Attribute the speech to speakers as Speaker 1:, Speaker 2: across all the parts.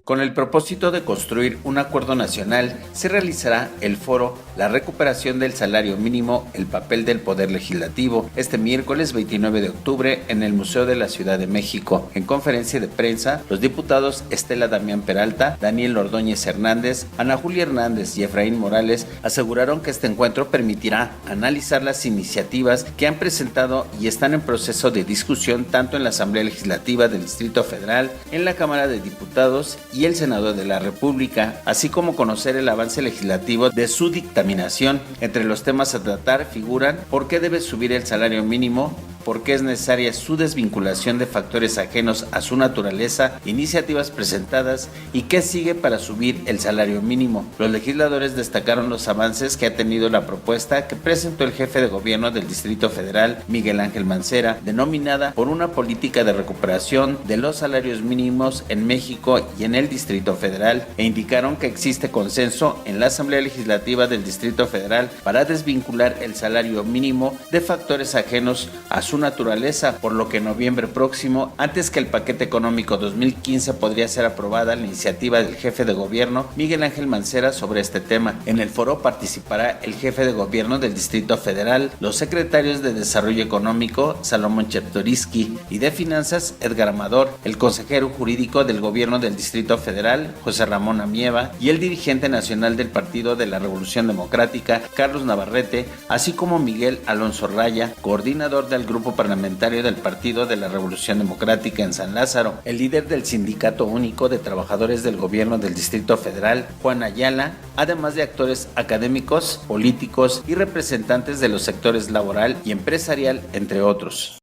Speaker 1: Con el propósito de construir un acuerdo nacional, se realizará el foro La recuperación del salario mínimo, el papel del Poder Legislativo, este miércoles 29 de octubre en el Museo de la Ciudad de México. En conferencia de prensa, los diputados Estela Damián Peralta, Daniel Ordóñez Hernández, Ana Julia Hernández y Efraín Morales aseguraron que este encuentro permitirá analizar las iniciativas que han presentado y están en proceso de discusión tanto en la Asamblea Legislativa del Distrito Federal, en la Cámara de Diputados y el Senado de la República, así como conocer el avance legislativo de su dictaminación. Entre los temas a tratar figuran por qué debe subir el salario mínimo, por qué es necesaria su desvinculación de factores ajenos a su naturaleza, iniciativas presentadas y qué sigue para subir el salario mínimo. Los legisladores destacaron los avances que ha tenido la propuesta que presentó el jefe de gobierno del Distrito Federal, Miguel Ángel Mancera, denominada por una política de recuperación de los salarios mínimos en México y en el Distrito Federal, e indicaron que existe consenso en la Asamblea Legislativa del Distrito Federal para desvincular el salario mínimo de factores ajenos a su naturaleza, por lo que en noviembre próximo, antes que el paquete económico 2015, podría ser aprobada la iniciativa del jefe de gobierno Miguel Ángel Mancera sobre este tema. En el foro participará el jefe de gobierno del Distrito Federal, los secretarios de Desarrollo Económico Salomón Chertoriski y de Finanzas Edgar Amador, el consejero jurídico del gobierno del Distrito Federal José Ramón Amieva y el dirigente nacional del Partido de la Revolución Democrática Carlos Navarrete, así como Miguel Alonso Raya, coordinador del grupo parlamentario del Partido de la Revolución Democrática en San Lázaro, el líder del Sindicato Único de Trabajadores del Gobierno del Distrito Federal, Juan Ayala, además de actores académicos, políticos y representantes de los sectores laboral y empresarial, entre otros.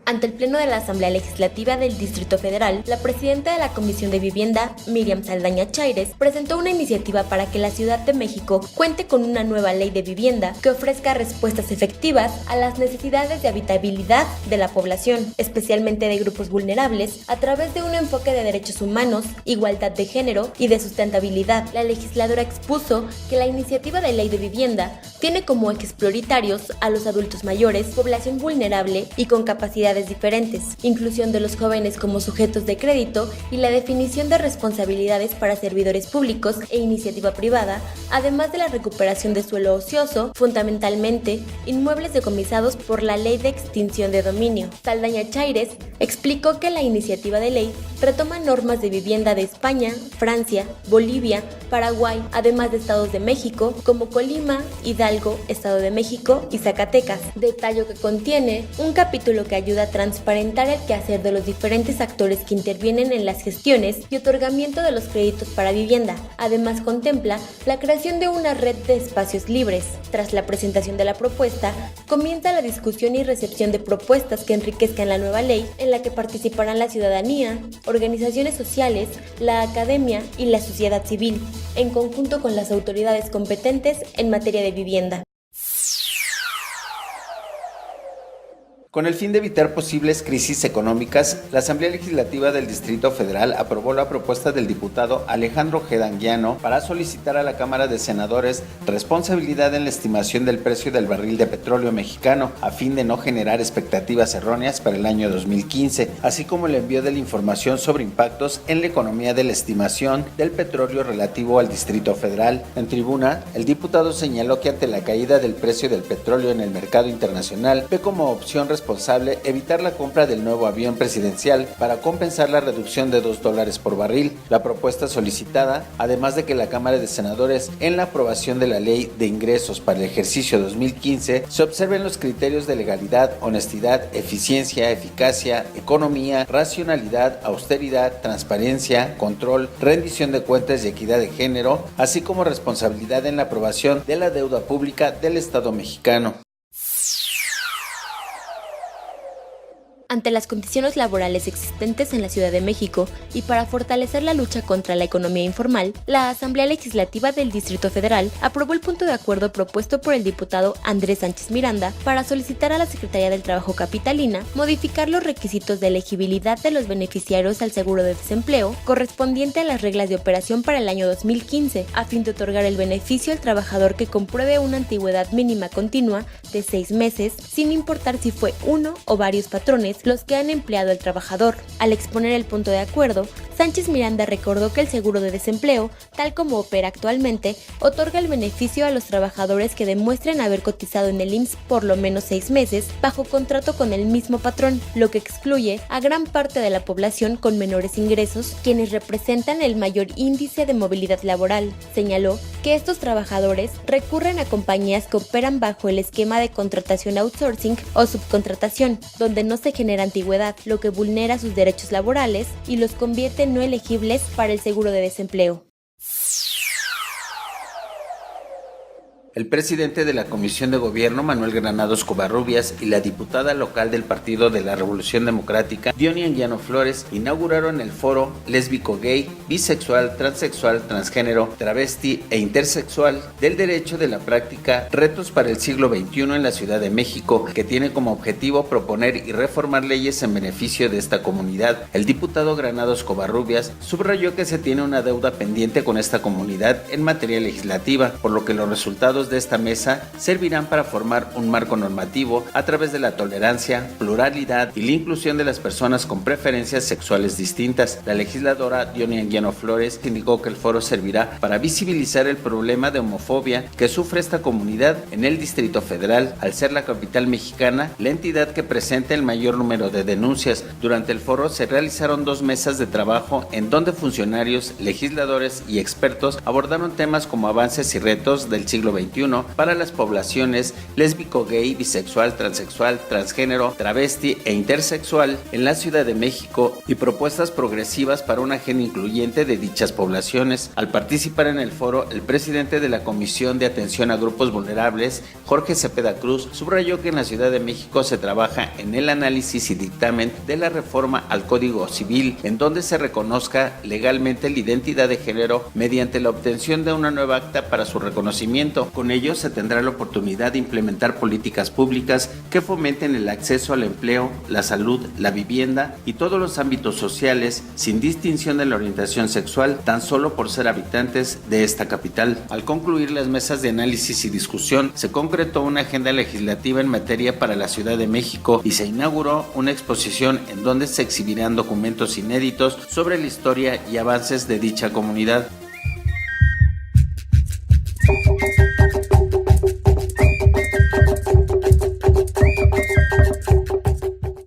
Speaker 2: Ante el Pleno de la Asamblea Legislativa del Distrito Federal, la presidenta de la Comisión de Vivienda, Miriam Saldaña Chaires, presentó una iniciativa para que la Ciudad de México cuente con una nueva ley de vivienda que ofrezca respuestas efectivas a las necesidades de habitabilidad de la población, especialmente de grupos vulnerables, a través de un enfoque de derechos humanos, igualdad de género y de sustentabilidad. La legisladora expuso que la iniciativa de ley de vivienda tiene como ejes prioritarios a los adultos mayores, población vulnerable y con capacidades diferentes, inclusión de los jóvenes como sujetos de crédito y la definición de responsabilidades para servidores públicos e iniciativa privada, además de la recuperación de suelo ocioso, fundamentalmente inmuebles decomisados por la Ley de Extinción de Dominio. Saldaña Chaires explicó que la iniciativa de ley retoma normas de vivienda de España, Francia, Bolivia, Paraguay, además de estados de México como Colima, Hidalgo, Estado de México y Zacatecas. Detalló que contiene un capítulo que ayuda a transparentar el quehacer de los diferentes actores que intervienen en las gestiones y otorgamiento de los créditos para vivienda. Además, contempla la creación de una red de espacios libres. Tras la presentación de la propuesta, comienza la discusión y recepción de propuestas que enriquezcan la nueva ley, en la que participarán la ciudadanía, organizaciones sociales, la academia y la sociedad civil, en conjunto con las autoridades competentes en materia de vivienda.
Speaker 1: Con el fin de evitar posibles crisis económicas, la Asamblea Legislativa del Distrito Federal aprobó la propuesta del diputado Alejandro Ojeda Anguiano para solicitar a la Cámara de Senadores responsabilidad en la estimación del precio del barril de petróleo mexicano, a fin de no generar expectativas erróneas para el año 2015, así como el envío de la información sobre impactos en la economía de la estimación del petróleo relativo al Distrito Federal. En tribuna, el diputado señaló que ante la caída del precio del petróleo en el mercado internacional, ve como opción responsable evitar la compra del nuevo avión presidencial para compensar la reducción de $2 por barril. La propuesta solicitada, además de que la Cámara de Senadores, en la aprobación de la Ley de Ingresos para el ejercicio 2015, se observen los criterios de legalidad, honestidad, eficiencia, eficacia, economía, racionalidad, austeridad, transparencia, control, rendición de cuentas y equidad de género, así como responsabilidad en la aprobación de la deuda pública del Estado mexicano.
Speaker 2: Ante las condiciones laborales existentes en la Ciudad de México y para fortalecer la lucha contra la economía informal, la Asamblea Legislativa del Distrito Federal aprobó el punto de acuerdo propuesto por el diputado Andrés Sánchez Miranda para solicitar a la Secretaría del Trabajo capitalina modificar los requisitos de elegibilidad de los beneficiarios al seguro de desempleo correspondiente a las reglas de operación para el año 2015, a fin de otorgar el beneficio al trabajador que compruebe una antigüedad mínima continua de 6 meses, sin importar si fue uno o varios patrones los que han empleado al trabajador. Al exponer el punto de acuerdo, Sánchez Miranda recordó que el seguro de desempleo, tal como opera actualmente, otorga el beneficio a los trabajadores que demuestren haber cotizado en el IMSS por lo menos 6 meses bajo contrato con el mismo patrón, lo que excluye a gran parte de la población con menores ingresos, quienes representan el mayor índice de movilidad laboral. Señaló que estos trabajadores recurren a compañías que operan bajo el esquema de contratación outsourcing o subcontratación, donde no se genera antigüedad, lo que vulnera sus derechos laborales y los convierte en no elegibles para el seguro de desempleo.
Speaker 1: El presidente de la Comisión de Gobierno, Manuel Granados Covarrubias, y la diputada local del Partido de la Revolución Democrática, Diony Anguiano Flores, inauguraron el foro lésbico, gay, bisexual, transexual, transgénero, travesti e intersexual del derecho de la práctica, retos para el siglo XXI en la Ciudad de México, que tiene como objetivo proponer y reformar leyes en beneficio de esta comunidad. El diputado Granados Covarrubias subrayó que se tiene una deuda pendiente con esta comunidad en materia legislativa, por lo que los resultados de esta mesa servirán para formar un marco normativo a través de la tolerancia, pluralidad y la inclusión de las personas con preferencias sexuales distintas. La legisladora Diony Anguiano Flores indicó que el foro servirá para visibilizar el problema de homofobia que sufre esta comunidad en el Distrito Federal, al ser la capital mexicana la entidad que presenta el mayor número de denuncias. Durante el foro se realizaron 2 mesas de trabajo en donde funcionarios, legisladores y expertos abordaron temas como avances y retos del siglo XXI para las poblaciones lésbico, gay, bisexual, transexual, transgénero, travesti e intersexual en la Ciudad de México y propuestas progresivas para una agenda incluyente de dichas poblaciones. Al participar en el foro, el presidente de la Comisión de Atención a Grupos Vulnerables, Jorge Cepeda Cruz, subrayó que en la Ciudad de México se trabaja en el análisis y dictamen de la reforma al Código Civil, en donde se reconozca legalmente la identidad de género mediante la obtención de una nueva acta para su reconocimiento. Con ello se tendrá la oportunidad de implementar políticas públicas que fomenten el acceso al empleo, la salud, la vivienda y todos los ámbitos sociales sin distinción de la orientación sexual, tan solo por ser habitantes de esta capital. Al concluir las mesas de análisis y discusión, se concretó una agenda legislativa en materia para la Ciudad de México y se inauguró una exposición en donde se exhibirán documentos inéditos sobre la historia y avances de dicha comunidad.